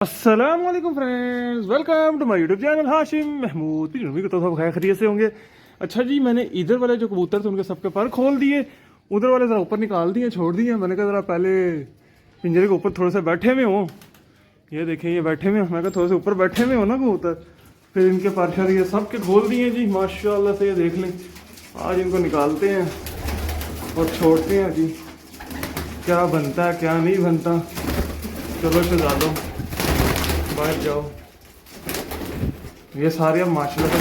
अस्सलाम वालेकुम friends, welcome to my YouTube channel Hashim Mahmood. उम्मीद करता हूँ सब खैर खैरियत से होंगे। अच्छा जी, मैंने इधर वाले जो कबूतर थे उनके सबके पर खोल दिए, उधर वाले ज़रा ऊपर निकाल दिए, छोड़ दिए। मैंने कहा ज़रा पहले पिंजरे के ऊपर थोड़े से बैठे हुए हों। ये देखें, ये बैठे हुए, मैं कहा थोड़े से ऊपर बैठे हुए हो ना कबूतर। फिर इनके पर ये सब के खोल दिए जी माशाल्लाह से। ये देख लें, आज इनको निकालते हैं और छोड़ते हैं जी, क्या बनता है क्या नहीं बनता। चलो शहजादों बाहर जाओ। ये सारे अब माशाल्लाह से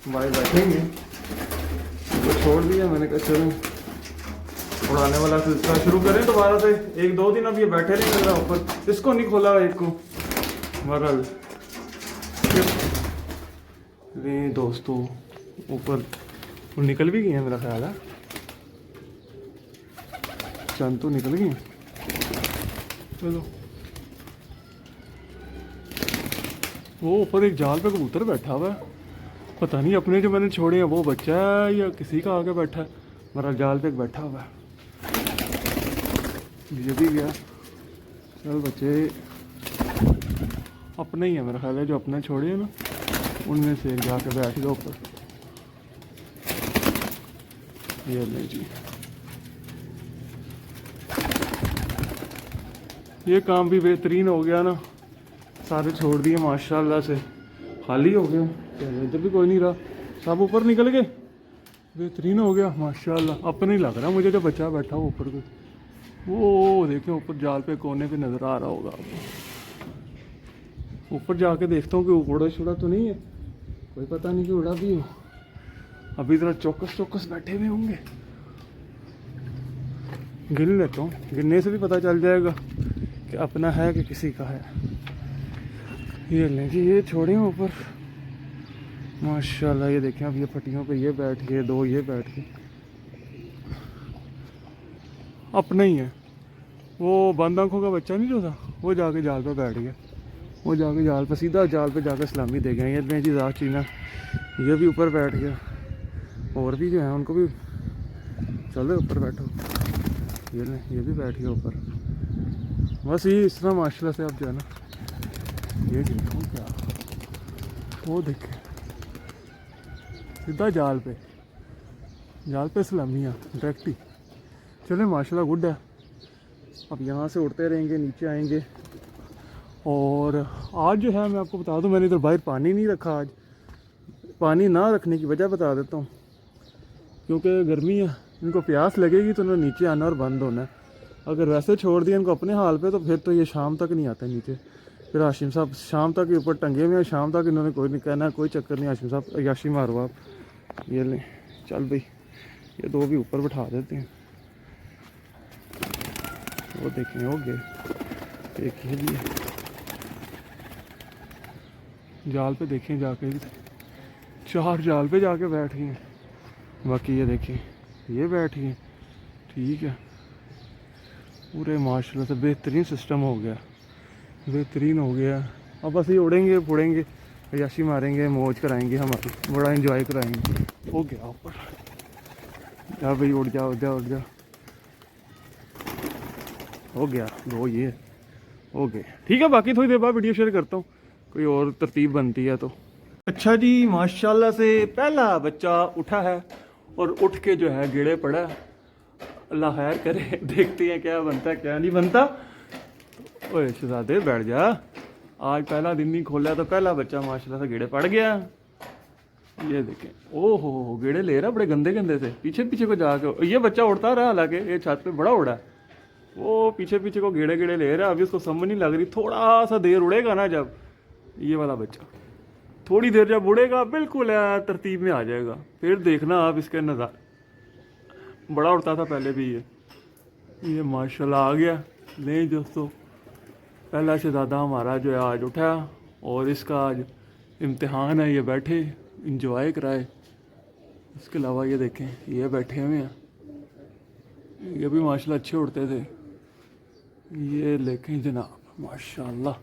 बाहर बैठेंगे। तो छोड़ दिया, मैंने कहा चलो उड़ाने वाला सिलसिला शुरू करें दोबारा से। एक दो दिन अब ये बैठे नहीं चल रहा ऊपर, इसको नहीं खोला एक को मरल। अरे दोस्तों, ऊपर वो निकल भी गई है मेरा ख्याल है, चंद तो निकल गई। चलो, वो ऊपर एक जाल पे कबूतर बैठा हुआ है, पता नहीं अपने जो मैंने छोड़े हैं वो बच्चा है या किसी का आगे बैठा है। मेरा जाल पे एक बैठा हुआ है, ये भी गया। चल बच्चे अपने ही है मेरा ख्याल है, जो अपने छोड़े हैं ना उनमें से एक जाके बैठ गया ऊपर। ये नहीं जी, ये काम भी बेहतरीन हो गया ना, सारे छोड़ दिए माशाल्लाह से, खाली हो गया। इधर भी कोई नहीं रहा, सब ऊपर निकल गए, बेहतरीन हो गया माशाल्लाह। अपने ही लग रहा मुझे जो बच्चा बैठा हो ऊपर को, वो देखे ऊपर जाल पे कोने पे नज़र आ रहा होगा आपको। ऊपर जाके देखता हूँ कि उड़ा छुड़ा तो नहीं है, कोई पता नहीं कि उड़ा भी हो। अभी ज़रा चौकस बैठे हुए होंगे, गिन लेता हूँ, गिनने से भी पता चल जाएगा कि अपना है कि किसी का है। ये लें जी, ये छोड़े हैं ऊपर माशाल्लाह। ये देखें, अब ये पट्टियों पे ये बैठ गए, दो ये बैठ गए, अपना ही है। वो बंद आंखों का बच्चा नहीं जो था, वो जाके जाल पे बैठ गया, वो जाके जाल पे सीधा जाल पे जाके सलामी दे गए। ये लें जी रात चीना, ये भी ऊपर बैठ गया, और भी जो है उनको भी चलो ऊपर बैठो। ये लें, ये भी बैठ गया ऊपर। बस ये इस तरह माशाल्लाह से अब जो है ना, ये देखो क्या, वो देखे सीधा जाल पे सलामियाँ डायरेक्ट ही। चले माशाल्लाह गुड है। अब यहाँ से उड़ते रहेंगे, नीचे आएंगे। और आज जो है मैं आपको बता दूं, मैंने इधर बाहर पानी नहीं रखा। आज पानी ना रखने की वजह बता देता हूँ, क्योंकि गर्मी है, इनको प्यास लगेगी तो उन्हें नीचे आना और बंद होना है। अगर वैसे छोड़ दिया इनको अपने हाल पे, तो फिर तो ये शाम तक नहीं आते नीचे। फिर हाशिम साहब शाम तक ऊपर टंगे हुए हैं, शाम तक इन्होंने कोई नहीं कहना, कोई चक्कर नहीं। हाशिम साहब याशी मारो आप। ये लें, चल भाई, ये दो भी ऊपर बैठा देते हैं। वो देखें, हो गए एक ये भी है। जाल पे देखें जाके, चार जाल पे जाके बैठ गए हैं। बाकी ये देखें, ये बैठ गए, ठीक है। पूरे माशाल्लाह से बेहतरीन सिस्टम हो गया, बेहतरीन हो गया। अब बस ये उड़ेंगे फुड़ेंगे, याशी मारेंगे, मौज कराएंगे, हमारी बड़ा एंजॉय कराएंगे। हो गया ऊपर, जा भाई उड़ जा उड़ जा उड़ जा। हो गया दो, ये हो गए, ठीक है। बाकी थोड़ी देर बाद वीडियो शेयर करता हूँ, कोई और तरतीब बनती है तो। अच्छा जी, माशाल्लाह से पहला बच्चा उठा है और उठ के जो है गेड़े पड़ा है। अल्लाह खैर करे, देखते हैं क्या बनता है क्या नहीं बनता। ओए शहजादे बैठ जा, आज पहला दिन नहीं खोला तो पहला बच्चा माशाल्लाह से गेड़े पड़ गया। ये देखें, ओहो गेड़े ले रहा बड़े गंदे गंदे से, पीछे पीछे को जाके। ये बच्चा उड़ता रहा, हालांकि ये छत पे बड़ा उड़ा है, वो पीछे पीछे को गेड़े गेड़े ले रहा है। अभी उसको समझ नहीं लग रही, थोड़ा सा देर उड़ेगा ना, जब ये वाला बच्चा थोड़ी देर जब उड़ेगा बिल्कुल तरतीब में आ जाएगा। फिर देखना आप इसके नज़ारे, बड़ा उड़ता था पहले भी ये माशाल्लाह आ गया। नहीं दोस्तों, पहला शहजादा हमारा जो है आज उठा, और इसका आज इम्तिहान है। ये बैठे इंजॉय कराए। इसके अलावा ये देखें, ये बैठे हुए हैं, ये भी माशाल्लाह अच्छे उड़ते थे। ये देखें जनाब माशाल्लाह।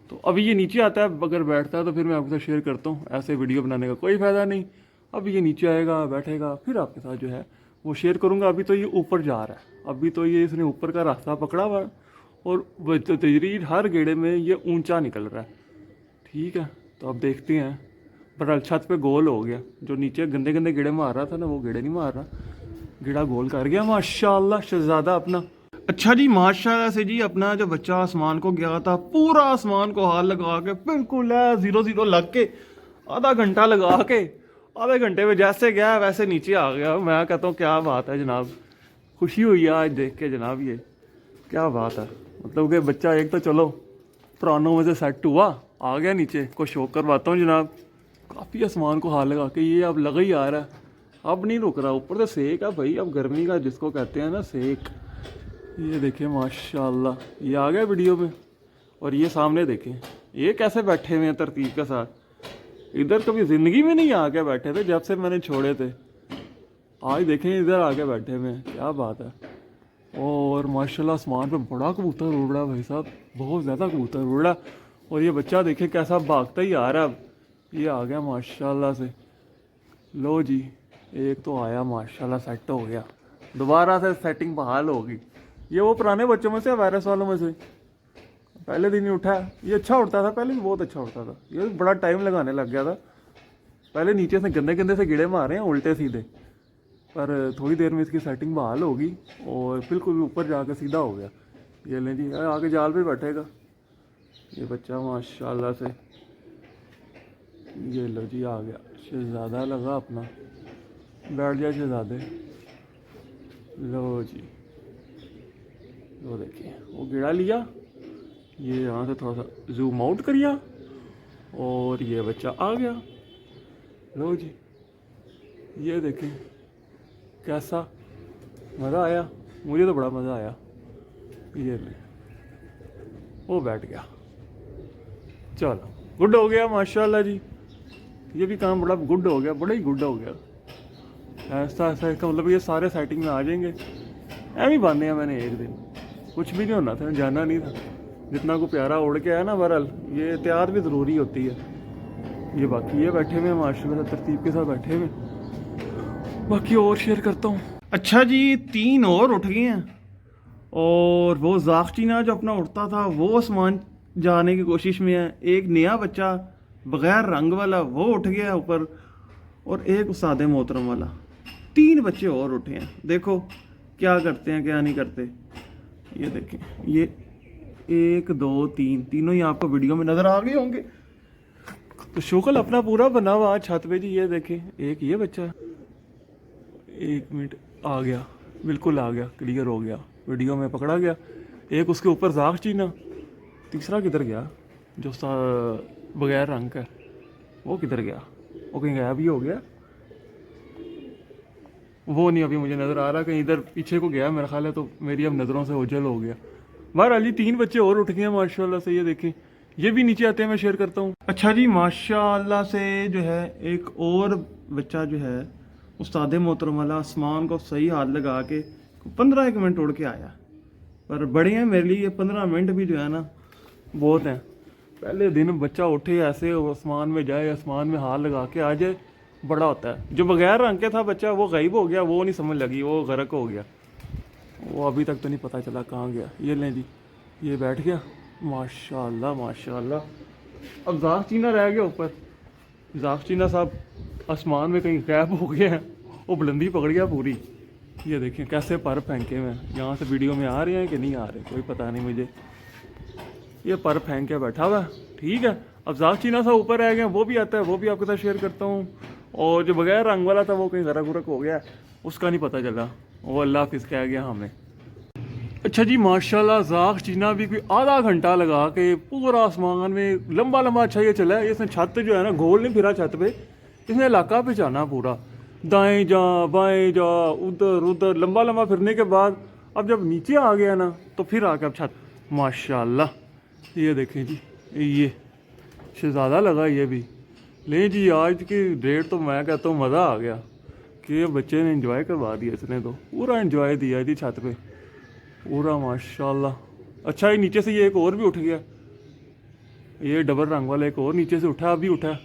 तो अभी ये नीचे आता है, अगर बैठता है तो फिर मैं आपके साथ शेयर करता हूँ। ऐसे वीडियो बनाने का कोई फ़ायदा नहीं। अभी ये नीचे आएगा, बैठेगा, फिर आपके साथ जो है वो शेयर करूँगा। अभी तो ये ऊपर जा रहा है, अभी तो ये इसने ऊपर का रास्ता पकड़ा हुआ है और तजरीर हर गेड़े में ये ऊंचा निकल रहा है। ठीक है, तो अब देखते हैं। पर छत पे गोल हो गया, जो नीचे गंदे गंदे गेड़े मार रहा था ना, वो गेड़े नहीं मार रहा, गेड़ा गोल कर गया माशाल्लाह शहजादा अपना। अच्छा जी, माशाल्लाह से जी अपना जो बच्चा आसमान को गया था, पूरा आसमान को हाथ लगा के बिल्कुल है 0-0 लग के, आधा घंटा लगा के, आधे घंटे में जैसे गया वैसे नीचे आ गया। मैं कहता हूँ क्या बात है जनाब, खुशी हुई है आज देख के जनाब, ये क्या बात है। मतलब कि बच्चा एक तो चलो पुरानों में से सेट हुआ, आ गया नीचे। को शो करवाता हूँ जनाब, काफ़ी आसमान को हाथ लगा के, ये अब लगा ही आ रहा है, अब नहीं रुक रहा। ऊपर से सेक है भाई, अब गर्मी का जिसको कहते हैं ना सेक। ये देखिए माशाल्लाह, ये आ गया वीडियो में। और ये सामने देखें, ये कैसे बैठे हुए हैं तरतीब के साथ। इधर कभी ज़िंदगी में नहीं आके बैठे थे जब से मैंने छोड़े थे, आज देखें इधर आके बैठे हुए हैं, क्या बात है। और माशाल्लाह आसमान पे बड़ा कबूतर उड़ रहा भाई साहब, बहुत ज़्यादा कबूतर उड़ रहा। और ये बच्चा देखे कैसा भागता ही आ रहा है। अब ये आ गया माशाल्लाह से। लो जी, एक तो आया माशाल्लाह, सेट हो गया, दोबारा से सेटिंग बहाल होगी। ये वो पुराने बच्चों में से, वायरस वालों में से, पहले दिन ही उठा। ये अच्छा उड़ता था, पहले भी बहुत अच्छा उड़ता था, ये बड़ा टाइम लगाने लग गया था। पहले नीचे से गंदे गंदे से कीड़े मारे हैं उल्टे सीधे, पर थोड़ी देर में इसकी सेटिंग बहाल होगी और बिल्कुल ऊपर जाकर सीधा हो गया। ये लें जी, आगे जाल पे बैठेगा ये बच्चा माशाल्लाह से। ये लो जी, आ गया शहजादा लगा अपना, बैठ जाए शहजादे। लो जी, लो देखिए वो गिरा लिया, ये यहाँ से थोड़ा सा जूम आउट करिया और ये बच्चा आ गया। लो जी, ये देखें कैसा मज़ा आया, मुझे तो बड़ा मज़ा आया। ये ले, वो बैठ गया, चलो गुड हो गया माशाल्लाह जी। ये भी काम बड़ा गुड हो गया, बड़ा ही गुड हो गया। ऐसा ऐसा इसका मतलब ये सारे सेटिंग में आ जाएंगे। ऐਵੇਂ बांधे हैं मैंने एक दिन, कुछ भी नहीं होना था, जाना नहीं था। जितना को प्यारा उड़ के आया ना, बहरहाल ये एहतियात भी ज़रूरी होती है। ये बाकी ये बैठे हुए माशाल्लाह तरतीब के साथ बैठे हुए, बाकी और शेयर करता हूँ। अच्छा जी, 3 और उठ गए हैं। और वो जाख्चीना जो अपना उड़ता था वो आसमान जाने की कोशिश में है। एक नया बच्चा बग़ैर रंग वाला वो उठ गया ऊपर, और एक उस्ताद मोहतरम वाला, 3 बच्चे और उठे हैं। देखो क्या करते हैं क्या नहीं करते। ये देखें, ये 1 2 3 तीनों ही आपको वीडियो में नज़र आ गए होंगे। तो शोकल अपना पूरा बना हुआ छत पे जी। ये देखें, एक ये बच्चा, 1 मिनट आ गया, बिल्कुल आ गया, क्लियर हो गया, वीडियो में पकड़ा गया। एक उसके ऊपर जाख्चीना, तीसरा किधर गया जो बगैर रंग का, वो किधर गया, वो कहीं गायब ही हो गया। वो नहीं अभी मुझे नज़र आ रहा, कहीं इधर पीछे को गया मेरा ख्याल है, तो मेरी अब नज़रों से ओझल हो गया। बहरहाल जी 3 बच्चे और उठ गए हैं माशाल्लाह से। ये देखें, ये भी नीचे आते हैं, मैं शेयर करता हूँ। अच्छा जी, माशाल्लाह से जो है एक और बच्चा जो है उस्ताद मोहतरम वाला, आसमान को सही हाथ लगा के 15 मिनट उड़ के आया। पर बड़े हैं मेरे लिए 15 मिनट भी जो है ना बहुत हैं। पहले दिन बच्चा उठे ऐसे आसमान में जाए, आसमान में हाथ लगा के आ जाए, बड़ा होता है। जो बगैर रंग के था बच्चा, वो गायब हो गया, वो नहीं समझ लगी, वो गर्क हो गया, वो अभी तक तो नहीं पता चला कहाँ गया। ये लें जी, ये बैठ गया माशाल्लाह माशाल्लाह। अब जाख्चीना रह गया ऊपर, जाख्चीना साहब आसमान में कहीं गायब हो गए हैं, वो बुलंदी पकड़ गया पूरी। ये देखें कैसे पर फेंके हुए हैं, यहाँ से वीडियो में आ रहे हैं कि नहीं आ रहे कोई पता नहीं मुझे। ये पर फेंक के बैठा हुआ है, ठीक है। अब जाख्चीना सा ऊपर रह गया, वो भी आता है, वो भी आपके साथ शेयर करता हूँ। और जो बगैर रंग वाला था वो कहीं गरक गुरक हो गया, उसका नहीं पता चला, वो अल्लाह हाफिज़ कह गया हमें। अच्छा जी, माशाल्लाह जाख्चीना भी कोई आधा घंटा लगा के पूरा आसमान में लंबा लंबा अच्छा ये चला है। इसने छत जो है ना गोल नहीं फिरा छत पे, इसने इलाका पहचाना पूरा, दाएं जा बाएं जा उधर उधर लंबा लंबा फिरने के बाद अब जब नीचे आ गया ना तो फिर आके अब छत माशाल्लाह। ये देखें जी, ये शहजादा लगा ये भी। ले जी, आज की डेट तो मैं कहता हूँ मज़ा आ गया कि बच्चे ने एंजॉय करवा दिया, इसने तो पूरा एंजॉय दिया जी छत पे पूरा माशाल्लाह। अच्छा, ये नीचे से ये एक और भी उठ गया, ये डबल रंग वाला एक और नीचे से उठा, अभी उठा,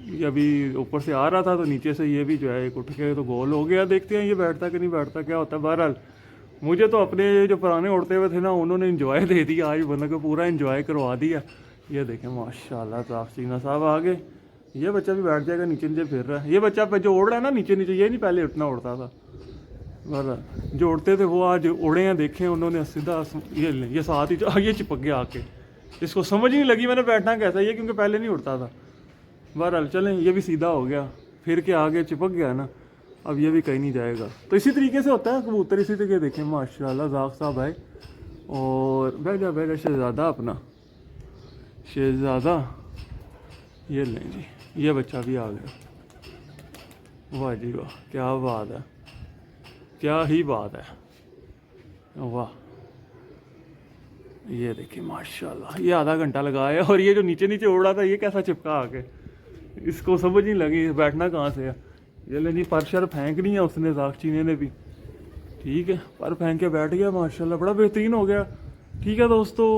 ये अभी ऊपर से आ रहा था तो नीचे से ये भी जो है एक उठ के तो गोल हो गया। देखते हैं ये बैठता कि नहीं बैठता, क्या होता है। बहरहाल मुझे तो अपने जो पुराने उड़ते हुए थे ना उन्होंने इंजॉय दे दिया, आज बंदा को पूरा इंजॉय करवा दिया। ये देखें माशाल्लाह ताफसीना साहब आ गए। ये बच्चा भी बैठ जाएगा, नीचे नीचे फिर रहा है। ये बच्चा जो उड़ रहा है ना नीचे नीचे, ये नहीं पहले उठना उड़ता था, बस जो उड़ते थे वो आज उड़े हैं, देखें उन्होंने सीधा ये साथ ही ये चिपक गया आके। इसको समझ नहीं लगी मैंने बैठना कैसा ये, क्योंकि पहले नहीं उड़ता था। बहरहाल चलें, ये भी सीधा हो गया, फिर के आगे चिपक गया ना, अब ये भी कहीं नहीं जाएगा। तो इसी तरीके से होता है कबूतर, इसी तरीके देखें माशाल्लाह ज़ाक साहब आए और बैठ जा शहज़ादा अपना, शहज़ादा ये लें जी, ये बच्चा भी आ गया। वाह जी वाह, क्या बात है, क्या ही बात है, वाह। ये देखिए माशाल्लाह, ये आधा घंटा लगाया और ये जो नीचे नीचे उड़ रहा था ये कैसा चिपका आके, इसको समझ नहीं लगी बैठना कहाँ से है। ये ले जी पर शर फेंकनी है उसने, ज़ाकचीने ने भी, ठीक है पर फेंक के बैठ गया माशाल्लाह, बड़ा बेहतरीन हो गया। ठीक है दोस्तों,